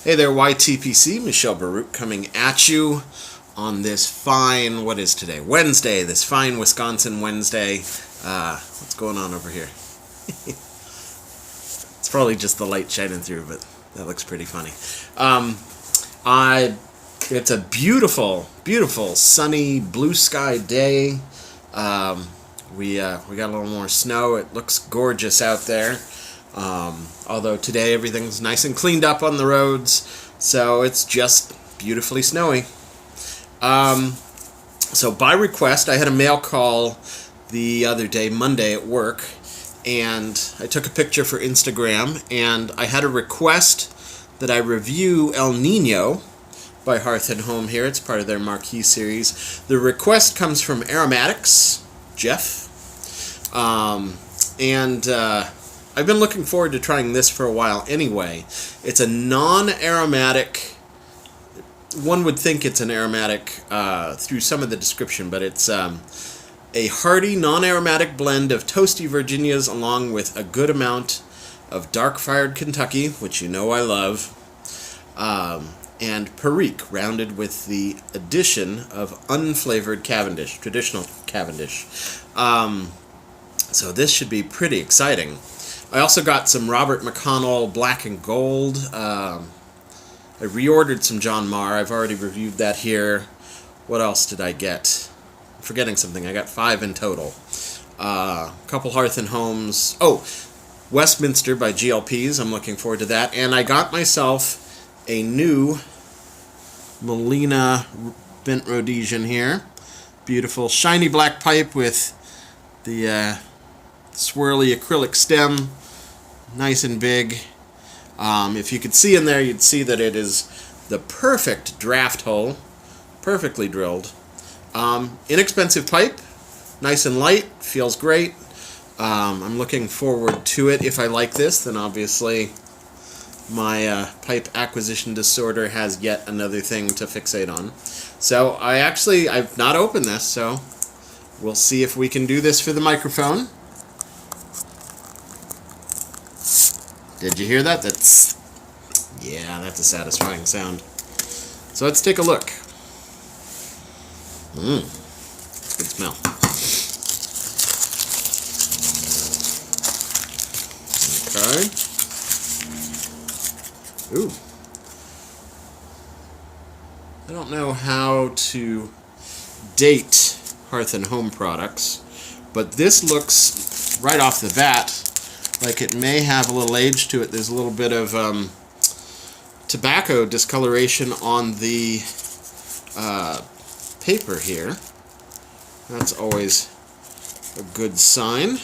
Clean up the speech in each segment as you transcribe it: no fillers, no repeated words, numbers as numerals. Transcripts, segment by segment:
Hey there, YTPC. Michelle Baruch coming at you on this fine, what is today? Wednesday, this fine Wisconsin Wednesday. What's going on over here? It's probably just the light shining through, but that looks pretty funny. It's a beautiful, beautiful, sunny, blue sky day. We got a little more snow. It looks gorgeous out there. Although today everything's nice and cleaned up on the roads, so it's just beautifully snowy. So by request, I had a mail call the other day, Monday at work, and I took a picture for Instagram, and I had a request that I review El Niño by Hearth and Home here. It's part of their marquee series. The request comes from Aromatics, Jeff, I've been looking forward to trying this for a while anyway. It's a non-aromatic, one would think it's an aromatic through some of the description, but it's a hearty, non-aromatic blend of toasty Virginias along with a good amount of dark-fired Kentucky, which you know I love, and Perique, rounded with the addition of unflavored Cavendish, traditional Cavendish. So this should be pretty exciting. I also got some Robert McConnell Black and Gold. I reordered some John Marr. I've already reviewed that here. What else did I get? I'm forgetting something. I got 5 in total. A couple Hearth and Homes. Oh, Westminster by GLPs. I'm looking forward to that. And I got myself a new Molina Bent Rhodesian here. Beautiful shiny black pipe with the swirly acrylic stem. Nice and big. If you could see in there, you'd see that it is the perfect draft hole, perfectly drilled. Inexpensive pipe, nice and light, feels great. I'm looking forward to it. If I like this, then obviously my pipe acquisition disorder has yet another thing to fixate on. So I've not opened this, so we'll see if we can do this for the microphone. Did you hear that? That's a satisfying sound. So let's take a look. Good smell. Okay. Ooh. I don't know how to date Hearth and Home products, but this looks right off the bat like it may have a little age to it. There's a little bit of tobacco discoloration on the paper here. That's always a good sign.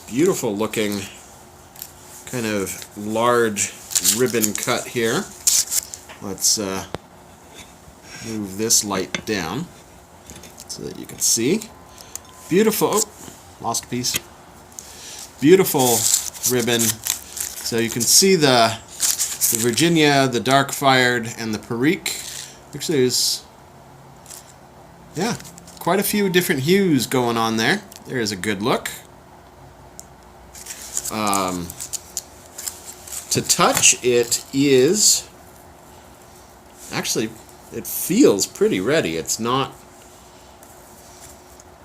Beautiful looking kind of large ribbon cut here. Let's move this light down so that you can see. Beautiful. Oh, lost a piece. Beautiful ribbon. So you can see the Virginia, the dark fired, and the Perique. Actually, there's quite a few different hues going on there. There's a good look. To touch, it is actually, it feels pretty ready. It's not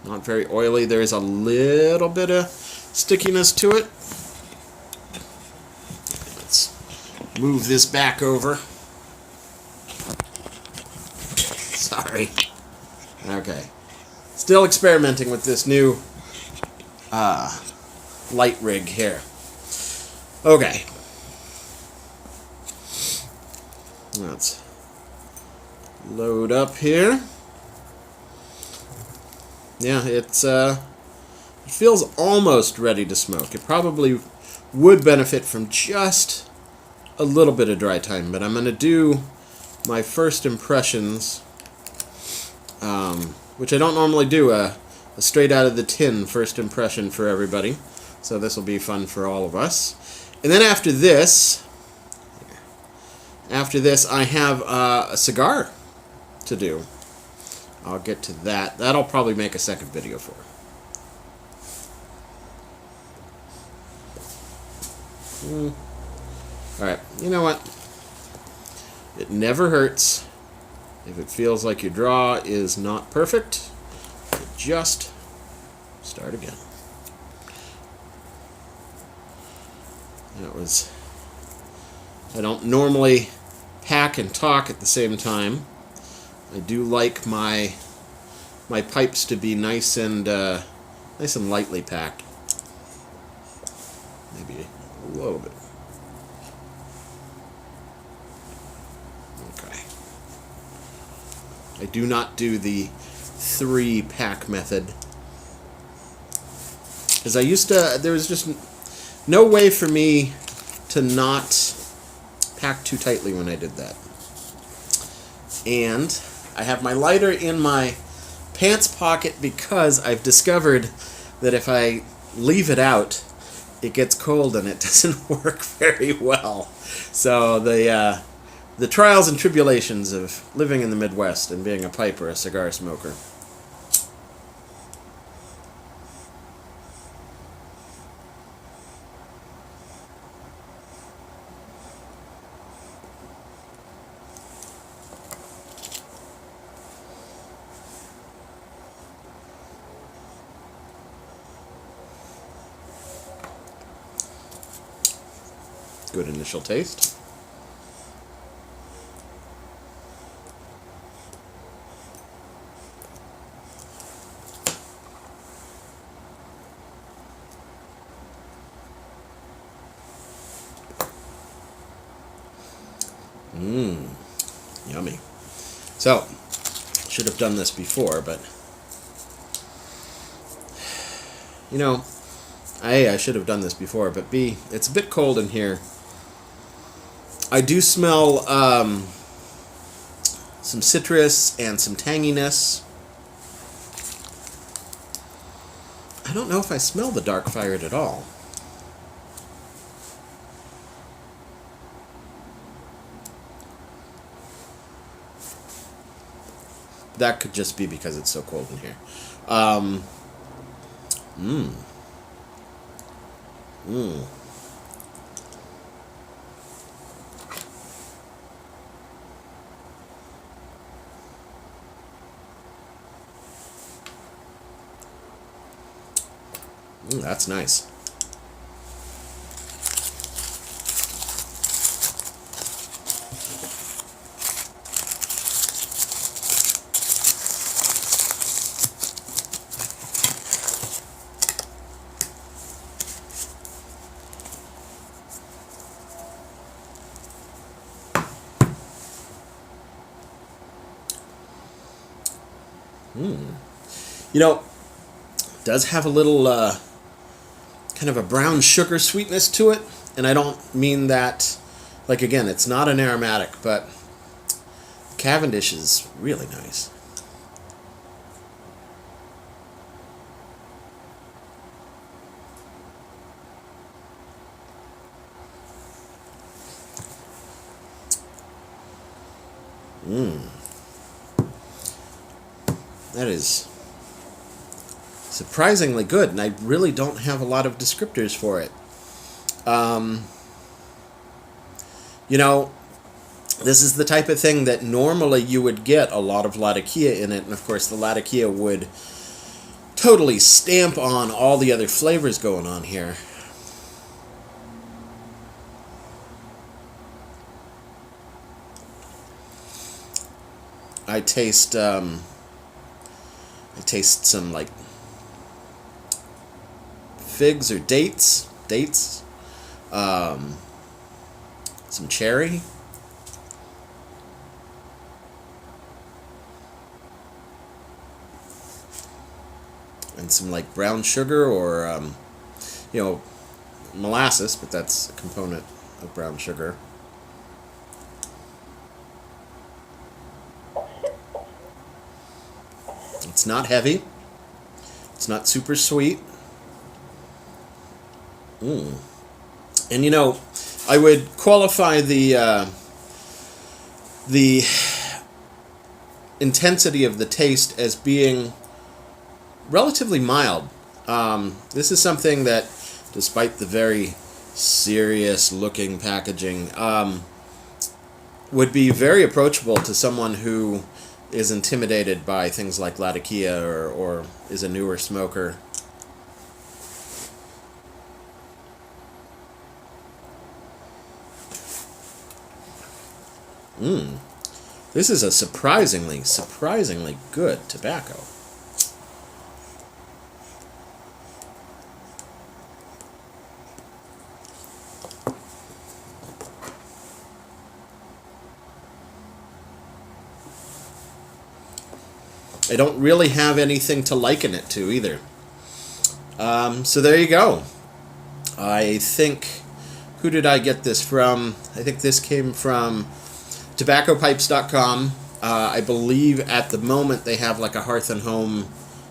very oily. There's a little bit of stickiness to it. Let's move this back over. Sorry. Okay. Still experimenting with this new light rig here. Okay. Let's load up here. Yeah, it feels almost ready to smoke. It probably would benefit from just a little bit of dry time, but I'm going to do my first impressions, which I don't normally do, a straight out of the tin first impression for everybody. So this will be fun for all of us. And then after this I have a cigar to do. I'll get to that. That'll probably make a second video for. Alright, you know what? It never hurts if it feels like your draw is not perfect. Just start again. That was... I don't normally pack and talk at the same time. I do like my pipes to be nice and lightly packed. Maybe a little bit. Okay. I do not do the 3-pack method. Because I used to, there was just no way for me to not pack too tightly when I did that. And I have my lighter in my pants pocket because I've discovered that if I leave it out, it gets cold and it doesn't work very well. So the trials and tribulations of living in the Midwest and being a piper, a cigar smoker. Good initial taste. Yummy. So, should have done this before, but you know, I should have done this before, but B, it's a bit cold in here. I do smell some citrus and some tanginess. I don't know if I smell the dark fired at all. That could just be because it's so cold in here. That's nice. You know, it does have a little kind of a brown sugar sweetness to it, and I don't mean that, like, again, it's not an aromatic, but Cavendish is really nice. That is surprisingly good, and I really don't have a lot of descriptors for it. You know, this is the type of thing that normally you would get a lot of Latakia in it, and of course the Latakia would totally stamp on all the other flavors going on here. I taste some like figs or dates, some cherry, and some like brown sugar or you know, molasses, but that's a component of brown sugar. It's not heavy. It's not super sweet. And you know, I would qualify the intensity of the taste as being relatively mild. This is something that, despite the very serious looking packaging. Would be very approachable to someone who is intimidated by things like Latakia or is a newer smoker. This is a surprisingly good tobacco. I don't really have anything to liken it to either. So there you go. I think, who did I get this from? I think this came from tobaccopipes.com. I believe at the moment they have like a Hearth and Home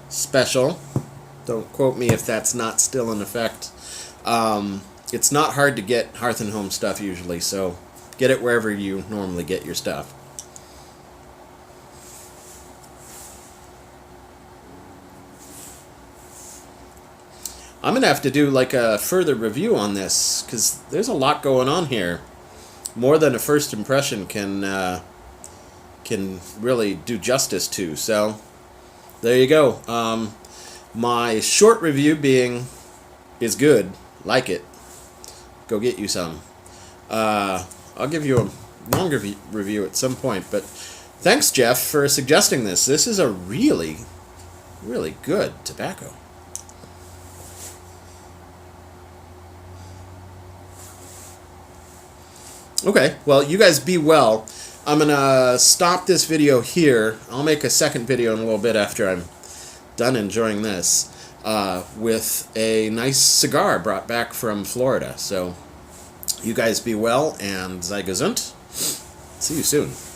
special. Don't quote me if that's not still in effect. It's not hard to get Hearth and Home stuff usually, so get it wherever you normally get your stuff. I'm going to have to do like a further review on this, because there's a lot going on here. More than a first impression can really do justice to. So, there you go. My short review being, is good. Like it. Go get you some. I'll give you a longer review at some point. But thanks, Jeff, for suggesting this. This is a really good tobacco. Okay, well, you guys be well. I'm going to stop this video here. I'll make a second video in a little bit after I'm done enjoying this, with a nice cigar brought back from Florida. So, you guys be well, and sei gesund. See you soon.